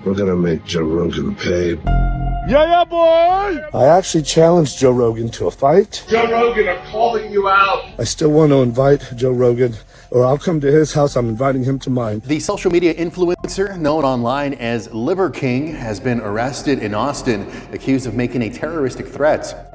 We're gonna make Joe Rogan pay. Yeah, boy! I actually challenged Joe Rogan to a fight. Joe Rogan, I'm calling you out. I still want to invite Joe Rogan, or I'll come to his house. I'm inviting him to mine. The social media influencer known online as Liver King has been arrested in Austin, accused of making a terroristic threat.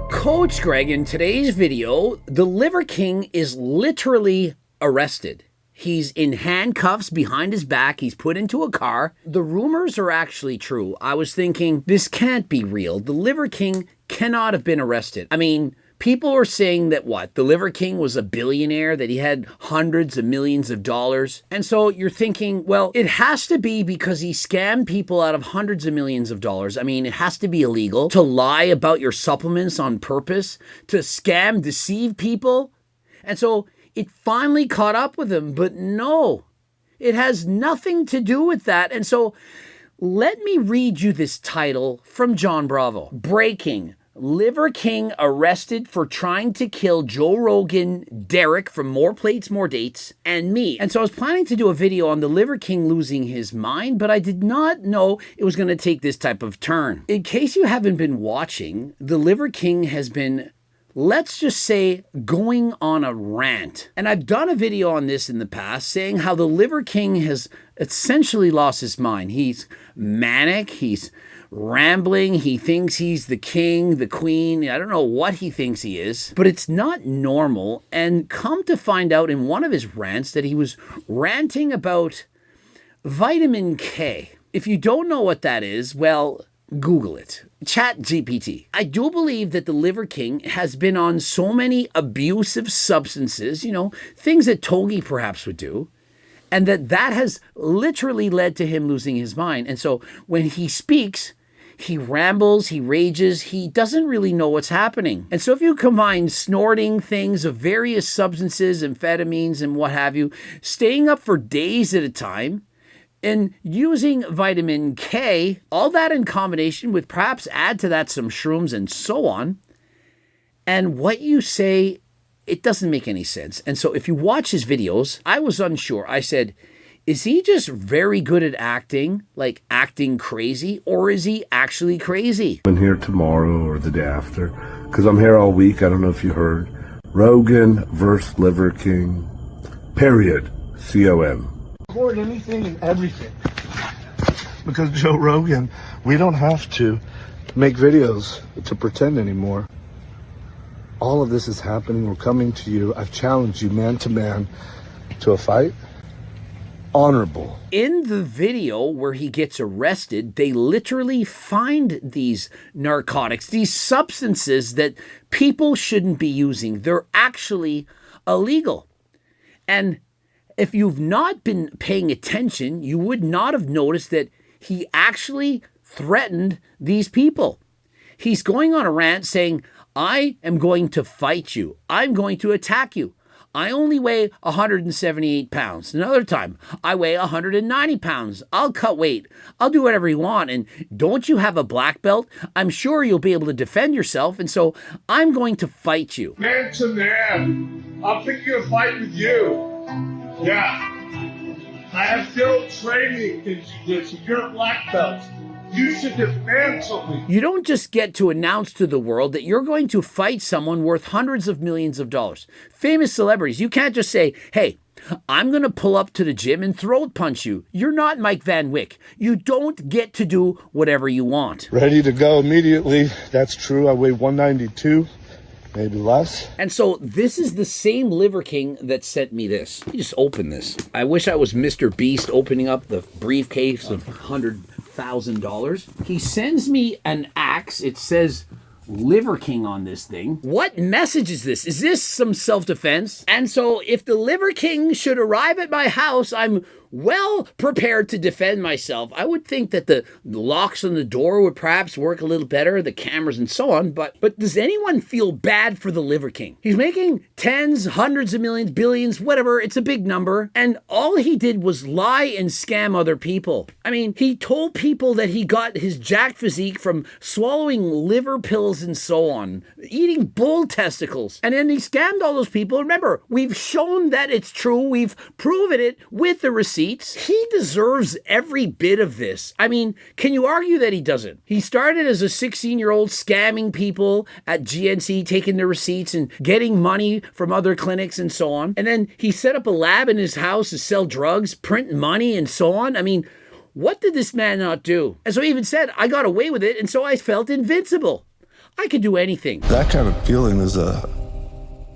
Coach Greg, in today's video, the Liver King is literally arrested. He's in handcuffs behind his back. He's put into a car. The rumors are actually true. I was thinking, this can't be real. The Liver King cannot have been arrested. I mean, people are saying that the Liver King was a billionaire, that he had hundreds of millions of dollars. And so you're thinking, well, it has to be because he scammed people out of hundreds of millions of dollars. I mean, it has to be illegal to lie about your supplements on purpose, to scam, deceive people. And so it finally caught up with him, but no, it has nothing to do with that. And so let me read you this title from John Bravo. Breaking: Liver King arrested for trying to kill Joe Rogan, Derek from More Plates, More Dates, and me. And so I was planning to do a video on the Liver King losing his mind, but I did not know it was going to take this type of turn. In case you haven't been watching, the Liver King has been, let's just say, going on a rant. And I've done a video on this in the past saying how the Liver King has essentially lost his mind. He's manic, he's rambling, he thinks he's the king, the queen. I don't know what he thinks he is, but it's not normal. And come to find out in one of his rants that he was ranting about vitamin K. If you don't know what that is, well, Google it. Chat GPT. I do believe that the Liver King has been on so many abusive substances, things that Togi perhaps would do, and that has literally led to him losing his mind. And so when he speaks, he rambles, he rages, he doesn't really know what's happening. And so if you combine snorting things of various substances, amphetamines and what have you, staying up for days at a time, and using vitamin K, all that in combination with perhaps add to that some shrooms and so on, and what you say, it doesn't make any sense. And so if you watch his videos, I was unsure. I said, is he just very good at acting, like acting crazy, or is he actually crazy? I'm here tomorrow or the day after, because I'm here all week. I don't know if you heard. Rogan versus Liver King, period, C-O-M. Record anything and everything. Because Joe Rogan, we don't have to make videos to pretend anymore. All of this is happening. We're coming to you. I've challenged you man to man to a fight. Honorable. In the video where he gets arrested, they literally find these narcotics, these substances that people shouldn't be using. They're actually illegal. And if you've not been paying attention, you would not have noticed that he actually threatened these people. He's going on a rant saying, I am going to fight you. I'm going to attack you. I only weigh 178 pounds. Another time, I weigh 190 pounds. I'll cut weight. I'll do whatever you want. And don't you have a black belt? I'm sure you'll be able to defend yourself. And so I'm going to fight you. Man to man, I'll pick you a fight with you. Yeah. I have still training in jiu-jitsu. You're a black belt. You should dismantle me. You don't just get to announce to the world that you're going to fight someone worth hundreds of millions of dollars. Famous celebrities. You can't just say, hey, I'm going to pull up to the gym and throat punch you. You're not Mike Van Wyck. You don't get to do whatever you want. Ready to go immediately. That's true. I weigh 192. Maybe less. And so this is the same Liver King that sent me this. Let me just open this. I wish I was Mr. Beast opening up the briefcase of $100,000. He sends me an axe. It says Liver King on this thing. What message is this? Is this some self-defense? And so if the Liver King should arrive at my house, I'm well prepared to defend myself. I would think that the locks on the door would perhaps work a little better, the cameras and so on, but does anyone feel bad for the Liver King? He's making tens, hundreds of millions, billions, whatever, it's a big number, and all he did was lie and scam other people. I mean, he told people that he got his jacked physique from swallowing liver pills and so on, eating bull testicles, and then he scammed all those people. Remember, we've shown that it's true, we've proven it with the receipts. He deserves every bit of this. I mean, can you argue that he doesn't? He started as a 16-year-old scamming people at GNC, taking the receipts and getting money from other clinics and so on. And then he set up a lab in his house to sell drugs, print money and so on. I mean, what did this man not do? And so he even said, I got away with it, and so I felt invincible. I could do anything. That kind of feeling is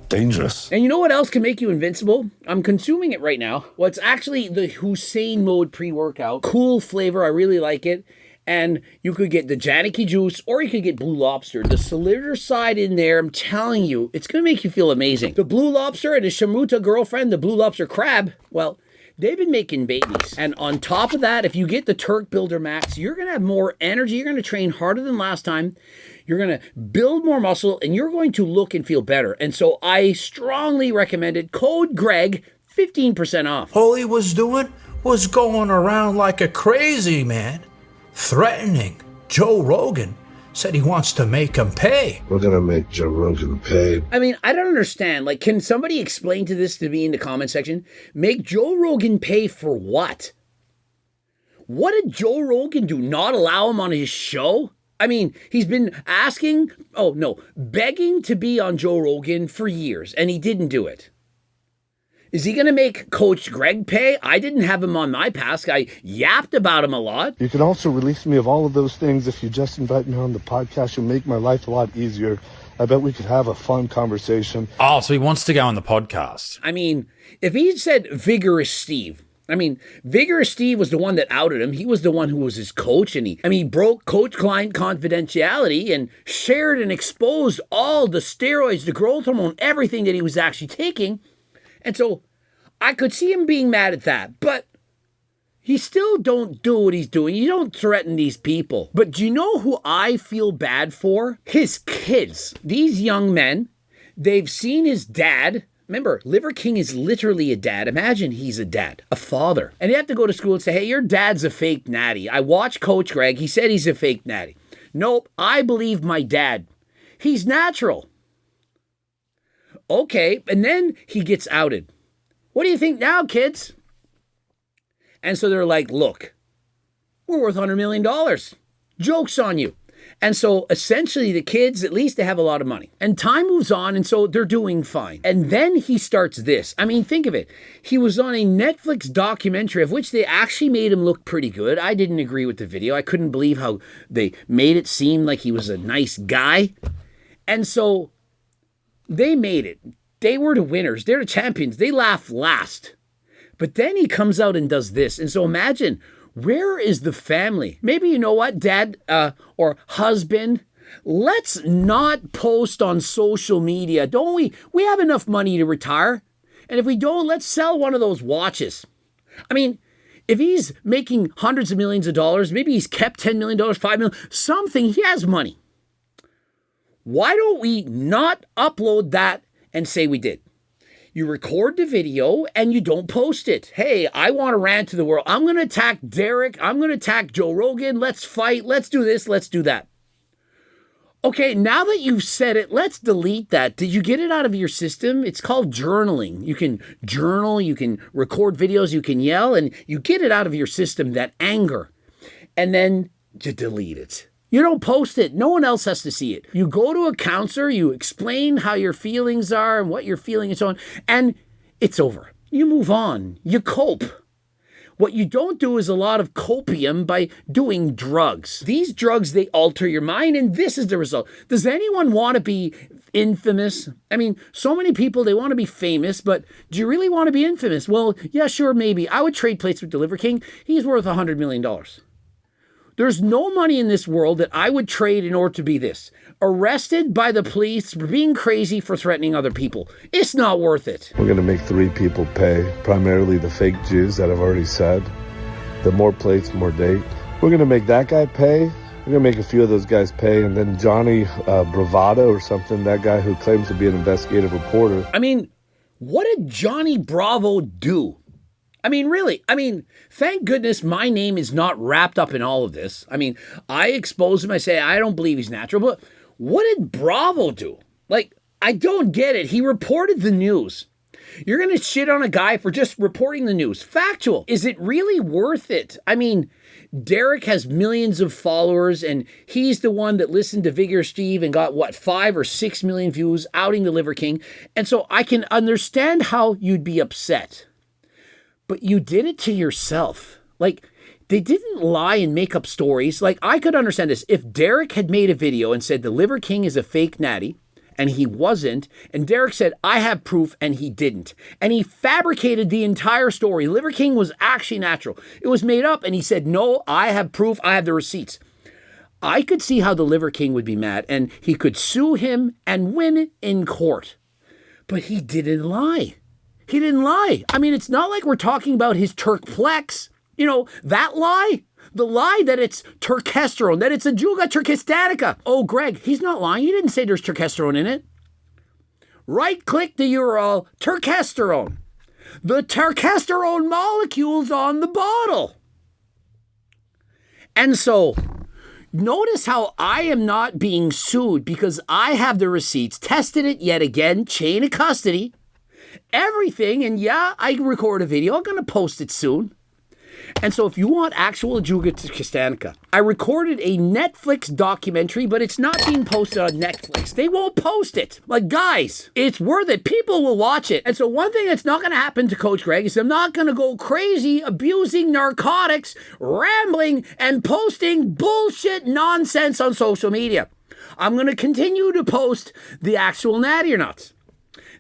dangerous. And you know what else can make you invincible? I'm consuming it right now. Well, it's actually the Hussein Mode pre-workout. Cool flavor, I really like it. And you could get the Janiki juice, or you could get Blue Lobster. The Solidarcide in there, I'm telling you, it's going to make you feel amazing. The Blue Lobster and his Shamuta girlfriend, the Blue Lobster crab, well, they've been making babies. And on top of that, if you get the Turk Builder Max, you're going to have more energy. You're going to train harder than last time. You're going to build more muscle, and you're going to look and feel better. And so I strongly recommend it. Code Greg, 15% off. All he was doing was going around like a crazy man, threatening Joe Rogan. Said he wants to make him pay. We're gonna make Joe Rogan pay. I mean, I don't understand. Like, can somebody explain to this to me in the comment section? Make Joe Rogan pay for what? What did Joe Rogan do? Not allow him on his show? I mean, he's been begging to be on Joe Rogan for years, and he didn't do it. Is he going to make Coach Greg pay? I didn't have him on my pass. I yapped about him a lot. You can also release me of all of those things if you just invite me on the podcast. You'll make my life a lot easier. I bet we could have a fun conversation. Oh, so he wants to go on the podcast. I mean, if he said Vigorous Steve, Vigorous Steve was the one that outed him. He was the one who was his coach, and he broke coach-client confidentiality and shared and exposed all the steroids, the growth hormone, everything that he was actually taking. And so I could see him being mad at that, but he still don't do what he's doing. You don't threaten these people. But do you know who I feel bad for? His kids. These young men, they've seen his dad. Remember, Liver King is literally a dad. Imagine he's a dad, a father. And you have to go to school and say, hey, your dad's a fake natty. I watched Coach Greg. He said he's a fake natty. Nope, I believe my dad. He's natural. Okay, and then he gets outed. What do you think now, kids? And so they're like, look, we're worth $100 million. Joke's on you. And so essentially the kids, at least they have a lot of money. And time moves on, and so they're doing fine. And then he starts this. I mean, think of it. He was on a Netflix documentary of which they actually made him look pretty good. I didn't agree with the video. I couldn't believe how they made it seem like he was a nice guy. And so they made it. They were the winners. They're the champions. They laugh last. But then he comes out and does this. And so imagine, where is the family? Maybe, you know what, dad or husband, let's not post on social media. Don't we? We have enough money to retire. And if we don't, let's sell one of those watches. I mean, if he's making hundreds of millions of dollars, maybe he's kept $10 million, $5 million, something, he has money. Why don't we not upload that and say we did? You record the video and you don't post it. Hey, I want to rant to the world. I'm going to attack Derek. I'm going to attack Joe Rogan. Let's fight. Let's do this. Let's do that. Okay, now that you've said it, let's delete that. Did you get it out of your system? It's called journaling. You can journal, you can record videos, you can yell, and you get it out of your system, that anger. And then you delete it. You don't post it. No one else has to see it. You go to a counselor, you explain how your feelings are and what you're feeling and so on, and it's over. You move on. You cope. What you don't do is a lot of copium by doing drugs. These drugs, they alter your mind, and this is the result. Does anyone want to be infamous? I mean, so many people, they want to be famous, but do you really want to be infamous? Well, yeah, sure, maybe. I would trade places with the Liver King. He's worth $100 million. There's no money in this world that I would trade in order to be this. Arrested by the police for being crazy for threatening other people. It's not worth it. We're going to make 3 people pay, primarily the fake Jews that I've already said. The more plates, more date. We're going to make that guy pay. We're going to make a few of those guys pay. And then Johnny Bravado or something, that guy who claims to be an investigative reporter. I mean, what did Johnny Bravo do? I mean, really, thank goodness my name is not wrapped up in all of this. I mean, I expose him. I say, I don't believe he's natural. But what did Bravo do? Like, I don't get it. He reported the news. You're going to shit on a guy for just reporting the news. Factual. Is it really worth it? I mean, Derek has millions of followers, and he's the one that listened to Vigor Steve and got, 5 or 6 million views outing the Liver King. And so I can understand how you'd be upset. But you did it to yourself. Like, they didn't lie and make up stories. Like, I could understand this. If Derek had made a video and said the Liver King is a fake natty, and he wasn't, and Derek said, I have proof, and he didn't. And he fabricated the entire story. Liver King was actually natural. It was made up, and he said, no, I have proof, I have the receipts. I could see how the Liver King would be mad, and he could sue him and win in court. But he didn't lie. He didn't lie. I mean, it's not like we're talking about his Turkplex. You know, that lie? The lie that it's turkesterone, that it's Ajuga turkistatica. Oh, Greg, he's not lying. He didn't say there's turkesterone in it. Right-click the URL, turkesterone. The turkesterone molecule's on the bottle. And so, notice how I am not being sued because I have the receipts, tested it yet again, chain of custody, everything, and yeah, I record a video. I'm going to post it soon. And so if you want actual Ajuga Turkistanica, I recorded a Netflix documentary, but it's not being posted on Netflix. They won't post it. Like, guys, it's worth it. People will watch it. And so one thing that's not going to happen to Coach Greg is I'm not going to go crazy abusing narcotics, rambling, and posting bullshit nonsense on social media. I'm going to continue to post the actual natty or nuts.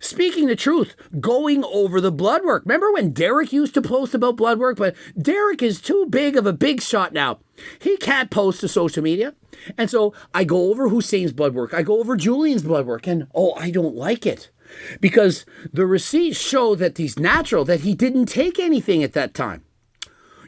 Speaking the truth, going over the blood work. Remember when Derek used to post about blood work? But Derek is too big of a big shot now. He can't post to social media. And so I go over Hussein's blood work. I go over Julian's blood work. And, I don't like it. Because the receipts show that he's natural, that he didn't take anything at that time.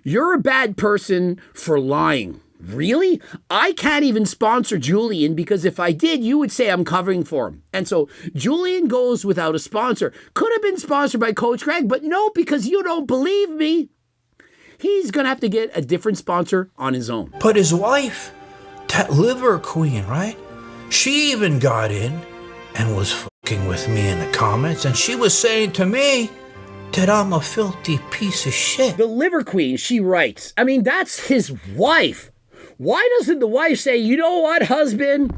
You're a bad person for lying. Really? I can't even sponsor Julian because if I did, you would say I'm covering for him. And so Julian goes without a sponsor. Could have been sponsored by Coach Greg, but no, because you don't believe me. He's going to have to get a different sponsor on his own. But his wife, that liver queen, right? She even got in and was fucking with me in the comments, and she was saying to me that I'm a filthy piece of shit. The liver queen, she writes. I mean, that's his wife. Why doesn't the wife say, you know what, husband?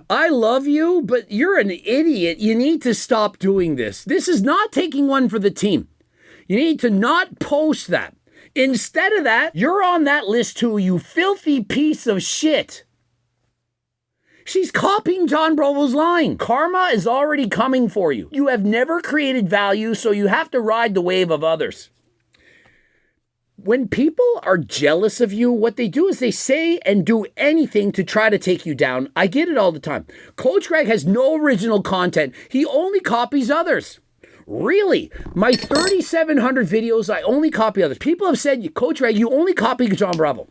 I love you, but you're an idiot. You need to stop doing this. This is not taking one for the team. You need to not post that. Instead of that, you're on that list too, you filthy piece of shit. She's copying John Bravo's line. Karma is already coming for you. You have never created value, so you have to ride the wave of others. When people are jealous of you, what they do is they say and do anything to try to take you down. I get it all the time. Coach Greg has no original content. He only copies others. Really? My 3,700 videos, I only copy others. People have said, Coach Greg, you only copy John Bravo.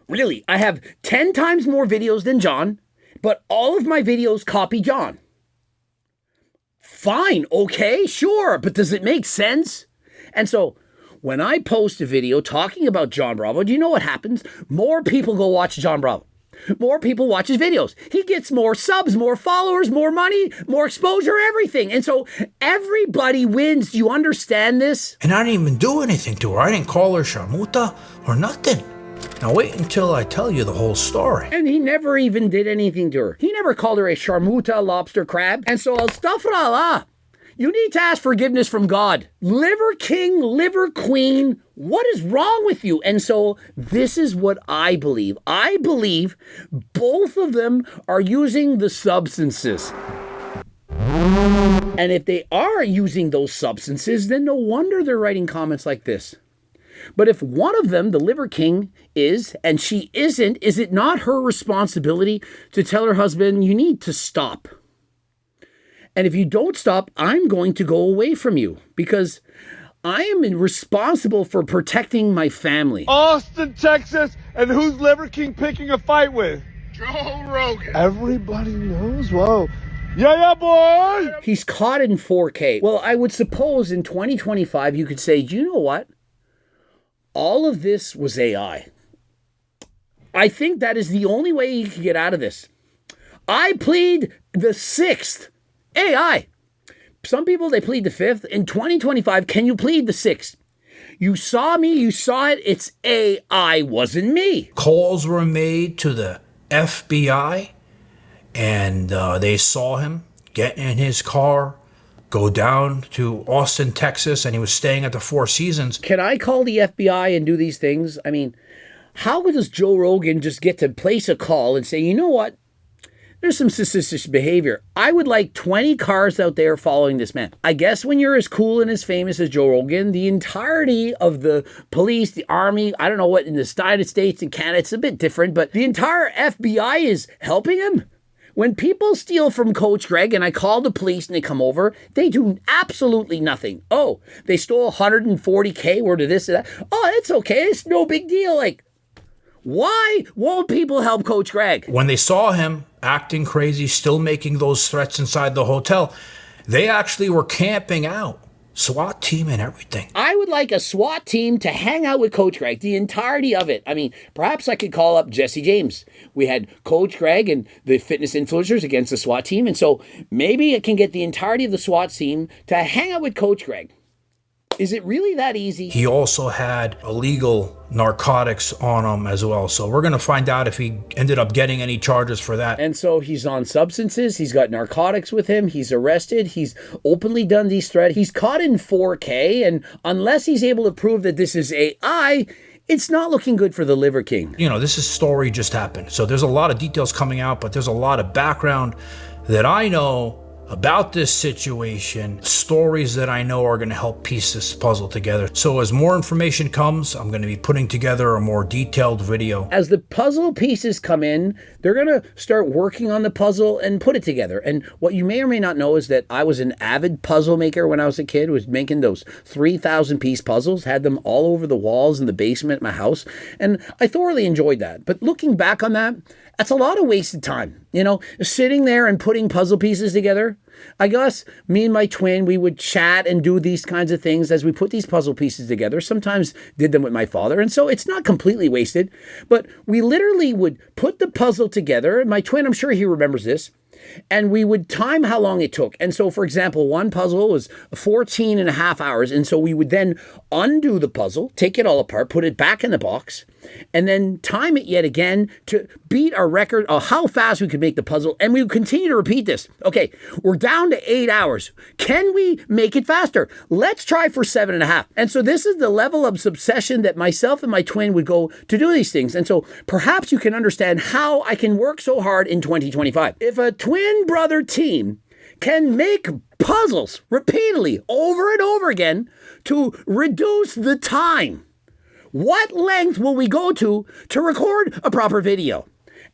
Really? I have 10 times more videos than John, but all of my videos copy John. Fine, okay, sure, but does it make sense? And so, when I post a video talking about John Bravo, do you know what happens? More people go watch John Bravo. More people watch his videos. He gets more subs, more followers, more money, more exposure, everything. And so everybody wins. Do you understand this? And I didn't even do anything to her. I didn't call her Sharmuta or nothing. Now wait until I tell you the whole story. And he never even did anything to her. He never called her a Sharmuta, lobster, crab. And so astaghfirullah. You need to ask forgiveness from God. Liver king, liver queen, what is wrong with you? And so this is what I believe. I believe both of them are using the substances. And if they are using those substances, then no wonder they're writing comments like this. But if one of them, the Liver King, is and she isn't, is it not her responsibility to tell her husband, you need to stop? And if you don't stop, I'm going to go away from you because I am responsible for protecting my family. Austin, Texas, and who's Liver King picking a fight with? Joe Rogan. Everybody knows. Whoa. Yeah, boy. He's caught in 4K. Well, I would suppose in 2025 you could say, you know what? All of this was AI. I think that is the only way you can get out of this. I plead the 6th. AI. Some people, they plead the 5th. In 2025, can you plead the 6th? You saw me, you saw it, it's AI, wasn't me. Calls were made to the FBI, and they saw him get in his car, go down to Austin, Texas, and he was staying at the Four Seasons. Can I call the FBI and do these things? I mean, how does Joe Rogan just get to place a call and say, you know what? There's some suspicious behavior. I would like 20 cars out there following this man. I guess when you're as cool and as famous as Joe Rogan, the entirety of the police, the army, I don't know what, in the United States and Canada, it's a bit different, but the entire FBI is helping him. When people steal from Coach Greg and I call the police and they come over, they do absolutely nothing. Oh, they stole 140K worth of this and that. Oh, it's okay. It's no big deal. Like, why won't people help Coach Greg? When they saw him acting crazy, still making those threats inside the hotel, they actually were camping out. SWAT team and everything. I would like a SWAT team to hang out with Coach Greg, the entirety of it. I mean, perhaps I could call up Jesse James. We had Coach Greg and the fitness influencers against the SWAT team. And so maybe I can get the entirety of the SWAT team to hang out with Coach Greg. Is it really that easy? He also had illegal narcotics on him as well. So we're going to find out if he ended up getting any charges for that. And so he's on substances. He's got narcotics with him. He's arrested. He's openly done these threats. He's caught in 4K. And unless he's able to prove that this is AI, it's not looking good for the Liver King. You know, this story just happened. So there's a lot of details coming out, but there's a lot of background that I know about this situation, stories that I know are going to help piece this puzzle together. So as more information comes, I'm going to be putting together a more detailed video. As the puzzle pieces come in, they're going to start working on the puzzle and put it together. And what you may or may not know is that I was an avid puzzle maker when I was a kid, was making those 3,000 piece puzzles, had them all over the walls in the basement of my house. And I thoroughly enjoyed that. But looking back on that, that's a lot of wasted time, you know, sitting there and putting puzzle pieces together. I guess me and my twin, we would chat and do these kinds of things as we put these puzzle pieces together. Sometimes did them with my father. And so it's not completely wasted, but we literally would put the puzzle together. And my twin, I'm sure he remembers this. And we would time how long it took. And so, for example, one puzzle was 14 and a half hours. And so we would then undo the puzzle, take it all apart, put it back in the box, and then time it yet again to beat our record of how fast we could make the puzzle. And we would continue to repeat this. Okay, we're down to 8 hours. Can we make it faster? Let's try for 7.5. And so this is the level of obsession that myself and my twin would go to do these things. And so perhaps you can understand how I can work so hard in 2025. If a twin brother team can make puzzles repeatedly over and over again to reduce the time, what length will we go to record a proper video?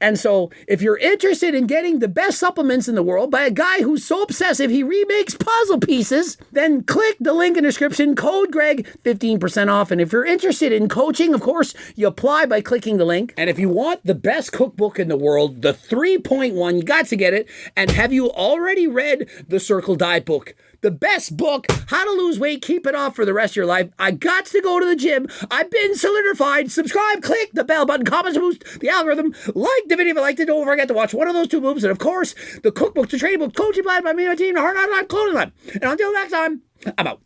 And so if you're interested in getting the best supplements in the world by a guy who's so obsessive he remakes puzzle pieces, then click the link in the description, code Greg, 15% off. And if you're interested in coaching, of course, you apply by clicking the link. And if you want the best cookbook in the world, the 3.1, you got to get it. And have you already read the Circle Diet book? The best book, how to lose weight, keep it off for the rest of your life. I got to go to the gym. I've been solidified. Subscribe, click the bell button, comments to boost the algorithm. Like the video if you liked it. Don't forget to watch one of those two moves. And of course, the cookbook, the training book, coaching plan by me and my team, the Hard Out Line Clothing Line. And until next time, I'm out.